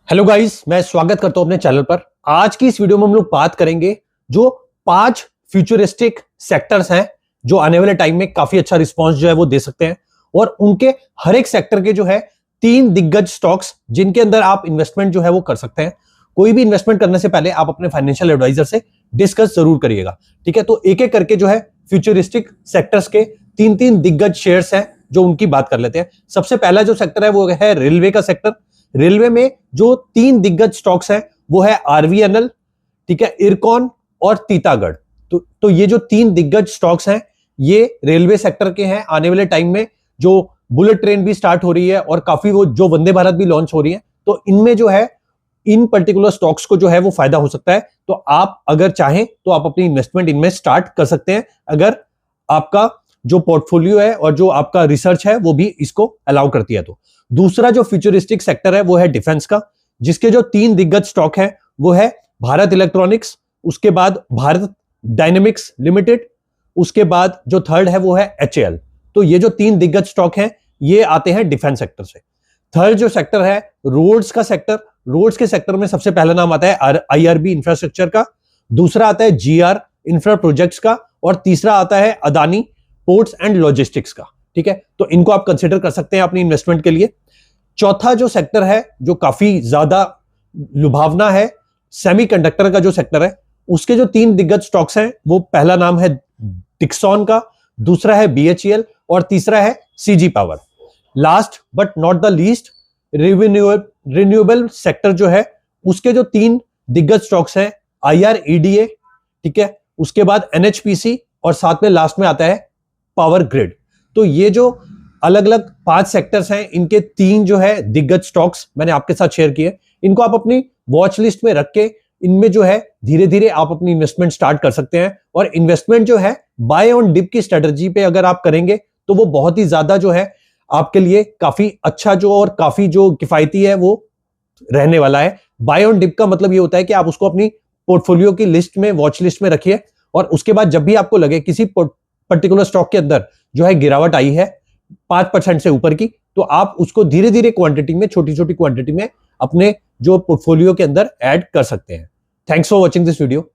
Hello guys, मैं स्वागत करता हूं अपने चैनल पर। आज की इस वीडियो में हम लोग बात करेंगे जो 5 फ्यूचरिस्टिक सेक्टर्स हैं जो आने वाले टाइम में काफी अच्छा रिस्पांस जो है वो दे सकते हैं, और उनके हर एक सेक्टर के जो है 3 दिग्गज स्टॉक्स जिनके अंदर आप इन्वेस्टमेंट जो है वो कर सकते हैं। कोई भी इन्वेस्टमेंट करने से पहले आप अपने फाइनेंशियल एडवाइजर से डिस्कस जरूर करिएगा, ठीक है। तो एक एक करके जो है फ्यूचरिस्टिक सेक्टर्स के 3 दिग्गज शेयर्स हैं जो उनकी बात कर लेते हैं। सबसे पहला जो सेक्टर है वो है रेलवे का सेक्टर। रेलवे में जो 3 दिग्गज स्टॉक्स हैं वो है आरवीएनएल, ठीक है, इरकॉन और तीतागढ़। तो ये जो 3 दिग्गज स्टॉक्स हैं ये रेलवे सेक्टर के हैं। आने वाले टाइम में जो बुलेट ट्रेन भी स्टार्ट हो रही है और काफी वो जो वंदे भारत भी लॉन्च हो रही है, तो इनमें जो है इन पर्टिकुलर स्टॉक्स को जो है वो फायदा हो सकता है। तो आप अगर चाहें तो आप अपनी इन्वेस्टमेंट इनमें स्टार्ट कर सकते हैं, अगर आपका जो पोर्टफोलियो है और जो आपका रिसर्च है वो भी इसको अलाउ करती है। तो दूसरा जो फ्यूचरिस्टिक सेक्टर है वो है डिफेंस का, जिसके जो 3 दिग्गज स्टॉक है वो है भारत इलेक्ट्रॉनिक्स, उसके बाद भारत डायनेमिक्स लिमिटेड, उसके बाद जो थर्ड है वो है एचएएल। तो ये जो 3 दिग्गज स्टॉक हैं ये आते हैं डिफेंस सेक्टर से। थर्ड जो सेक्टर है रोड्स का सेक्टर। रोड्स के सेक्टर में सबसे पहला नाम आता है आईआरबी इंफ्रास्ट्रक्चर का, दूसरा आता है जीआर इंफ्रा प्रोजेक्ट्स का, और तीसरा आता है अदानी पोर्ट्स एंड लॉजिस्टिक्स का, ठीक है। तो इनको आप कंसिडर कर सकते हैं अपनी इन्वेस्टमेंट के लिए। चौथा जो सेक्टर है जो काफी ज्यादा लुभावना है, सेमीकंडक्टर का जो सेक्टर है, उसके जो 3 दिग्गज स्टॉक्स हैं वो पहला नाम है डिक्सॉन का, दूसरा है बीएचईएल और तीसरा है CG power. Last but not the least renewable sector जो है उसके जो 3 दिग्गज स्टॉक्स हैं आईआरईडीए, ठीक है, उसके बाद एनएचपीसी और साथ में लास्ट में आता है पावर ग्रिड। तो ये जो अलग अलग 5 सेक्टर्स हैं इनके 3 जो है दिग्गज स्टॉक्स मैंने आपके साथ शेयर किए। इनको आप अपनी वॉच लिस्ट में रख के इनमें जो है धीरे धीरे आप अपनी इन्वेस्टमेंट स्टार्ट कर सकते हैं। और इन्वेस्टमेंट जो है बाय ऑन डिप की स्ट्रेटजी पे अगर आप करेंगे तो वो बहुत ही ज्यादा जो है आपके लिए काफी अच्छा जो और काफी जो किफायती है वो रहने वाला है। बाय ऑन डिप का मतलब ये होता है कि आप उसको अपनी पोर्टफोलियो की लिस्ट में, वॉच लिस्ट में रखिए, और उसके बाद जब भी आपको लगे किसी पर्टिकुलर स्टॉक के अंदर जो है गिरावट आई है 5% से ऊपर की, तो आप उसको धीरे धीरे क्वांटिटी में, छोटी छोटी क्वांटिटी में अपने जो पोर्टफोलियो के अंदर ऐड कर सकते हैं। Thanks for watching this video.